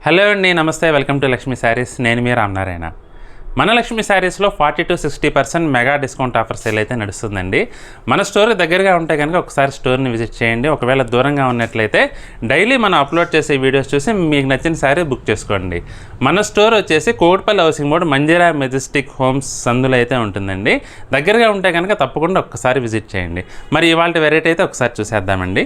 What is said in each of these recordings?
Hello అండి, నమస్తే. Welcome to Lakshmi saris. నేను మీ రామనారాయణ. మన లక్ష్మీ శారీస్లో 40-60% మెగా డిస్కౌంట్ ఆఫర్ సేల్ అయితే నడుస్తుందండి. మన స్టోర్ దగ్గరగా ఉంటే కనుక ఒకసారి స్టోర్ని విజిట్ చేయండి. ఒకవేళ దూరంగా ఉన్నట్లయితే డైలీ మనం అప్లోడ్ చేసే వీడియోస్ చూసి మీకు నచ్చిన శారీ బుక్ చేసుకోండి. మన స్టోర్ వచ్చేసి Kotipalli housing board Manjeera majestic homes సందులో అయితే ఉంటుందండి. దగ్గరగా ఉంటే కనుక తప్పకుండా ఒక్కసారి విజిట్ చేయండి. మరి ఇవాళ వెరైటీ అయితే ఒకసారి చూసేద్దామండి.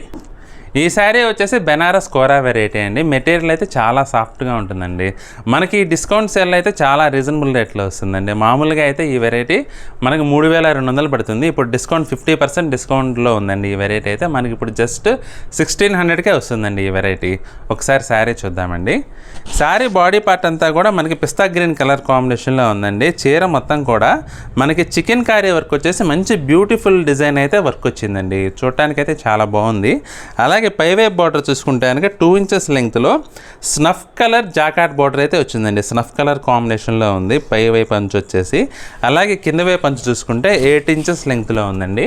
ఈ శారీ వచ్చేసి బెనారస్ కోరా వెరైటీ అండి. మెటీరియల్ అయితే చాలా సాఫ్ట్గా ఉంటుందండి. మనకి డిస్కౌంట్ సేల్ అయితే చాలా రీజనబుల్ రేట్లో వస్తుందండి. మామూలుగా అయితే ఈ వెరైటీ మనకి 3200 పడుతుంది. ఇప్పుడు డిస్కౌంట్ 50% డిస్కౌంట్లో ఉందండి. ఈ వెరైటీ అయితే మనకి ఇప్పుడు జస్ట్ 1600కే వస్తుందండి ఈ వెరైటీ. ఒకసారి శారీ చూద్దామండి. శారీ బాడీ పార్ట్ అంతా కూడా మనకి పిస్తా గ్రీన్ కలర్ కాంబినేషన్లో ఉందండి. చీర మొత్తం కూడా మనకి చికెన్ కారీ వర్క్ వచ్చేసి మంచి బ్యూటిఫుల్ డిజైన్ అయితే వర్క్ వచ్చిందండి. చూడటానికైతే చాలా బాగుంది. అలాగే పైవైపు బార్డర్ చూసుకుంటే కనుక 2 ఇంచెస్ లెంగ్త్లో స్నఫ్ కలర్ జాకాట్ బార్డర్ అయితే వచ్చిందండి. స్నఫ్ కలర్ కాంబినేషన్లో ఉంది పైవైపు అంచు వచ్చేసి. అలాగే కింద వైపు అంచు చూసుకుంటే 8 ఇంచెస్ లెంగ్త్లో ఉందండి.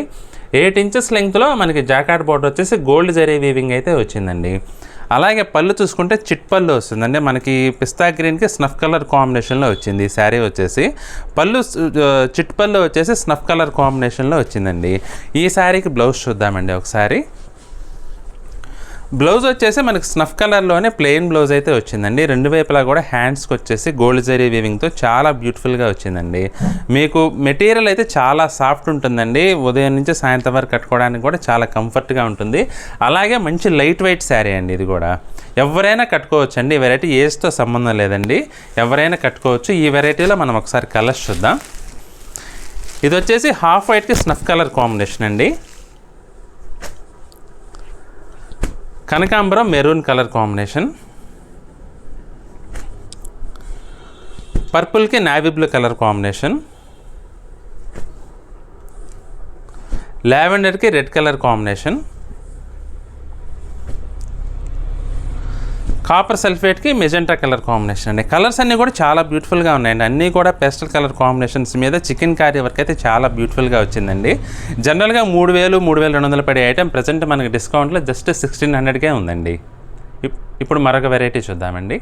8 ఇంచెస్ లెంగ్త్లో మనకి జాకాట్ బార్డర్ వచ్చేసి గోల్డ్ జరీ వీవింగ్ అయితే వచ్చిందండి. అలాగే పళ్ళు చూసుకుంటే చిట్ పళ్ళు వస్తుందండి. మనకి పిస్తా గ్రీన్కి స్నఫ్ కలర్ కాంబినేషన్లో వచ్చింది ఈ శారీ వచ్చేసి. పళ్ళు చిట్ పళ్ళు వచ్చేసి స్నఫ్ కలర్ కాంబినేషన్లో వచ్చిందండి. ఈ శారీకి బ్లౌజ్ చూద్దామండి ఒకసారి. బ్లౌజ్ వచ్చేసి మనకి స్నఫ్ కలర్లోనే ప్లెయిన్ బ్లౌజ్ అయితే వచ్చిందండి. రెండు వైపులా కూడా హ్యాండ్స్కి వచ్చేసి గోల్డ్ జరీ వీవింగ్తో చాలా బ్యూటిఫుల్గా వచ్చిందండి. మీకు మెటీరియల్ అయితే చాలా సాఫ్ట్ ఉంటుందండి. ఉదయం నుంచి సాయంత్రం వరకు కట్టుకోవడానికి కూడా చాలా కంఫర్ట్గా ఉంటుంది. అలాగే మంచి లైట్ వెయిట్ శారీ అండి. ఇది కూడా ఎవరైనా కట్టుకోవచ్చు అండి. ఈ వెరైటీ ఏజ్తో సంబంధం లేదండి, ఎవరైనా కట్టుకోవచ్చు. ఈ వెరైటీలో మనం ఒకసారి కలర్స్ చూద్దాం. ఇది వచ్చేసి హాఫ్ వైట్కి స్నఫ్ కలర్ కాంబినేషన్ అండి. కనకాంబరం మెరూన్ కలర్ కాంబినేషన్, పర్పుల్కి నావీ బ్లూ కలర్ కాంబినేషన్, లావెండర్కి రెడ్ కలర్ కాంబినేషన్, కాపర్ సల్ఫేట్కి మెజెంటా కలర్ కాంబినేషన్ అండి. కలర్స్ అన్నీ కూడా చాలా బ్యూటిఫుల్గా ఉన్నాయండి. అన్నీ కూడా పేస్టల్ కలర్ కాంబినేషన్స్ మీద చికెన్ కారీ వర్క్ అయితే చాలా బ్యూటిఫుల్గా వచ్చిందండి. జనరల్గా 3200 పడే ఐటెం ప్రజెంట్ మనకి డిస్కౌంట్లో జస్ట్ 1600కే ఉందండి. ఇప్పుడు మరొక వెరైటీ చూద్దామండి.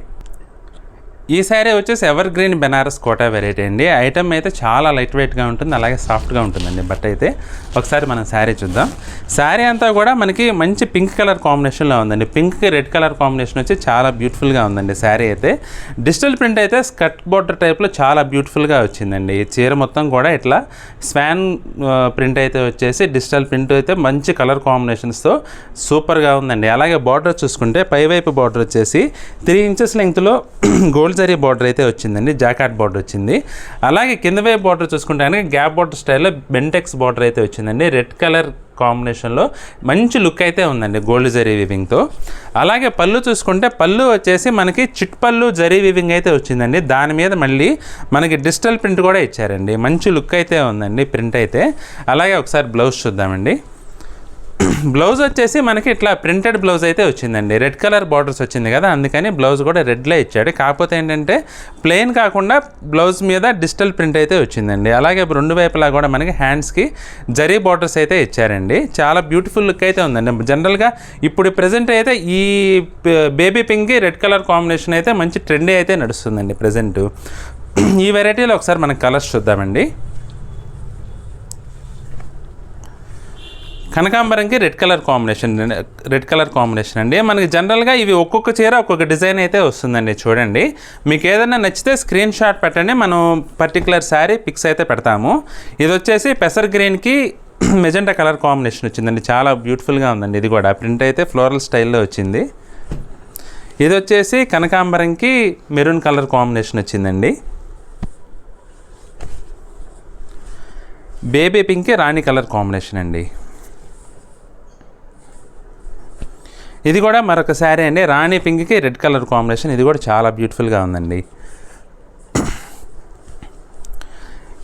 ఈ శారీ వచ్చేసి evergreen Banaras Kota variety అండి. ఐటమ్ అయితే చాలా లైట్ వెయిట్గా ఉంటుంది, అలాగే సాఫ్ట్గా ఉంటుందండి. బట్ అయితే ఒకసారి మనం శారీ చూద్దాం. శారీ అంతా కూడా మనకి మంచి పింక్ కలర్ కాంబినేషన్లో ఉందండి. పింక్కి రెడ్ కలర్ కాంబినేషన్ వచ్చి చాలా బ్యూటిఫుల్గా ఉందండి. శారీ అయితే డిజిటల్ ప్రింట్ అయితే స్కర్ట్ బోర్డర్ టైప్లో చాలా బ్యూటిఫుల్గా వచ్చిందండి. ఈ చీర మొత్తం కూడా ఇట్లా స్వాన్ ప్రింట్ అయితే వచ్చేసి డిజిటల్ ప్రింట్ అయితే మంచి కలర్ కాంబినేషన్స్తో సూపర్గా ఉందండి. అలాగే బార్డర్ చూసుకుంటే పైవైపు బార్డర్ వచ్చేసి 3 ఇంచెస్ లెంగ్త్లో గోల్డ్ జరీ బార్డర్ అయితే వచ్చిందండి. జాకాట్ బార్డర్ వచ్చింది. అలాగే కింద వైపు బార్డర్ చూసుకుంటే గ్యాప్ బార్డర్ స్టైల్లో బెంటెక్స్ బార్డర్ అయితే వచ్చిందండి. రెడ్ కలర్ కాంబినేషన్లో మంచి లుక్ అయితే ఉందండి గోల్డ్ జరీ వీవింగ్తో. అలాగే పళ్ళు చూసుకుంటే పళ్ళు వచ్చేసి మనకి చిట్ పళ్ళు జరీ వీవింగ్ అయితే వచ్చిందండి. దాని మీద మళ్ళీ మనకి డిజిటల్ ప్రింట్ కూడా ఇచ్చారండి. మంచి లుక్ అయితే ఉందండి ప్రింట్ అయితే. అలాగే ఒకసారి బ్లౌజ్ చూద్దామండి. బ్లౌజ్ వచ్చేసి మనకి ఇట్లా ప్రింటెడ్ బ్లౌజ్ అయితే వచ్చిందండి. రెడ్ కలర్ బార్డర్స్ వచ్చింది కదా, అందుకని బ్లౌజ్ కూడా రెడ్లో ఇచ్చాడు. కాకపోతే ఏంటంటే ప్లెయిన్ కాకుండా బ్లౌజ్ మీద డిజిటల్ ప్రింట్ అయితే వచ్చిందండి. అలాగే రెండు వైపులా కూడా మనకి హ్యాండ్స్కి జరీ బార్డర్స్ అయితే ఇచ్చారండి. చాలా బ్యూటిఫుల్ లుక్ అయితే ఉందండి. జనరల్గా ఇప్పుడు ప్రజెంట్ అయితే ఈ బేబీ పింక్కి రెడ్ కలర్ కాంబినేషన్ అయితే మంచి ట్రెండీ అయితే నడుస్తుందండి ప్రజెంట్. ఈ వెరైటీలో ఒకసారి మనం కలర్స్ చూద్దామండి. కనకాంబరంకి రెడ్ కలర్ కాంబినేషన్ అండి. మనకి జనరల్గా ఇవి ఒక్కొక్క చీర ఒక్కొక్క డిజైన్ అయితే వస్తుందండి. చూడండి, మీకు ఏదైనా నచ్చితే స్క్రీన్ షాట్ పెట్టండి, మనం పర్టికులర్ శారీ పిక్స్ అయితే పెడతాము. ఇది వచ్చేసి పెసర్ గ్రీన్కి మెజెంటా కలర్ కాంబినేషన్ వచ్చిందండి. చాలా బ్యూటిఫుల్గా ఉందండి. ఇది కూడా ప్రింట్ అయితే ఫ్లోరల్ స్టైల్లో వచ్చింది. ఇది వచ్చేసి కనకాంబరంకి మెరూన్ కలర్ కాంబినేషన్ వచ్చిందండి. బేబీ పింక్కి రాణి కలర్ కాంబినేషన్ అండి. ఇది కూడా మరొక శారీ అండి. రాణి పింక్కి రెడ్ కలర్ కాంబినేషన్. ఇది కూడా చాలా బ్యూటిఫుల్గా ఉందండి.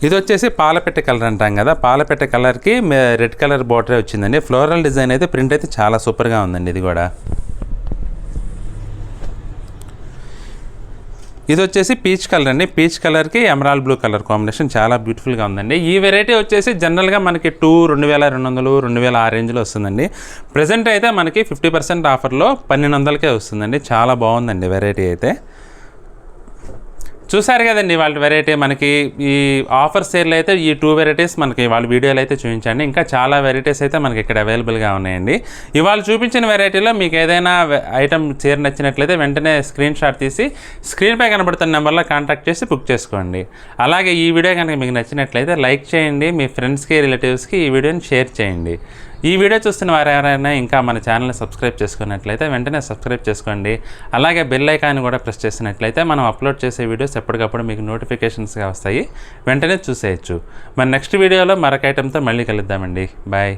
ఇది వచ్చేసి పాలపెట్టె కలర్ అంటాం కదా, పాలపెట్టె కలర్కి రెడ్ కలర్ బార్డర్ వచ్చిందండి. ఫ్లోరల్ డిజైన్ అయితే ప్రింట్ అయితే చాలా సూపర్గా ఉందండి. ఇది కూడా ఇది వచ్చేసి పీచ్ కలర్ అండి. పీచ్ కలర్కి ఎమరాల్డ్ బ్లూ కలర్ కాంబినేషన్ చాలా బ్యూటిఫుల్గా ఉందండి. ఈ వెరైటీ వచ్చేసి జనరల్గా మనకి 2200, 2000 ఆ రేంజ్లో వస్తుందండి. ప్రజెంట్ అయితే మనకి 50% ఆఫర్లో 1200కే వస్తుందండి. చాలా బాగుందండి వెరైటీ అయితే. చూసారు కదండి వాళ్ళ వెరైటీ. మనకి ఈ ఆఫర్ సేల్ అయితే ఈ 2 వెరైటీస్ మనకి వాళ్ళ వీడియోలో అయితే చూపించండి. ఇంకా చాలా వెరైటీస్ అయితే మనకి ఇక్కడ అవైలబుల్గా ఉన్నాయండి. ఇవాళ చూపించిన వెరైటీలో మీకు ఏదైనా ఐటమ్ చీర నచ్చినట్లయితే వెంటనే స్క్రీన్ షాట్ తీసి స్క్రీన్పై కనబడుతున్న నెంబర్లో కాంటాక్ట్ చేసి బుక్ చేసుకోండి. అలాగే ఈ వీడియో కనుక మీకు నచ్చినట్లయితే లైక్ చేయండి, మీ ఫ్రెండ్స్కి రిలేటివ్స్కి ఈ వీడియోని షేర్ చేయండి. ఈ వీడియో చూస్తున్న వారు ఎవరైనా ఇంకా మన ఛానల్ని సబ్స్క్రైబ్ చేసుకున్నట్లయితే వెంటనే సబ్స్క్రైబ్ చేసుకోండి. అలాగే బెల్ ఐకాన్ కూడా ప్రెస్ చేసినట్లయితే మనం అప్లోడ్ చేసే వీడియోస్ ఎప్పటికప్పుడు మీకు నోటిఫికేషన్స్గా వస్తాయి, వెంటనే చూసేయచ్చు. మన నెక్స్ట్ వీడియోలో మరొక ఐటెంతో మళ్ళీ కలుద్దామండి. బాయ్.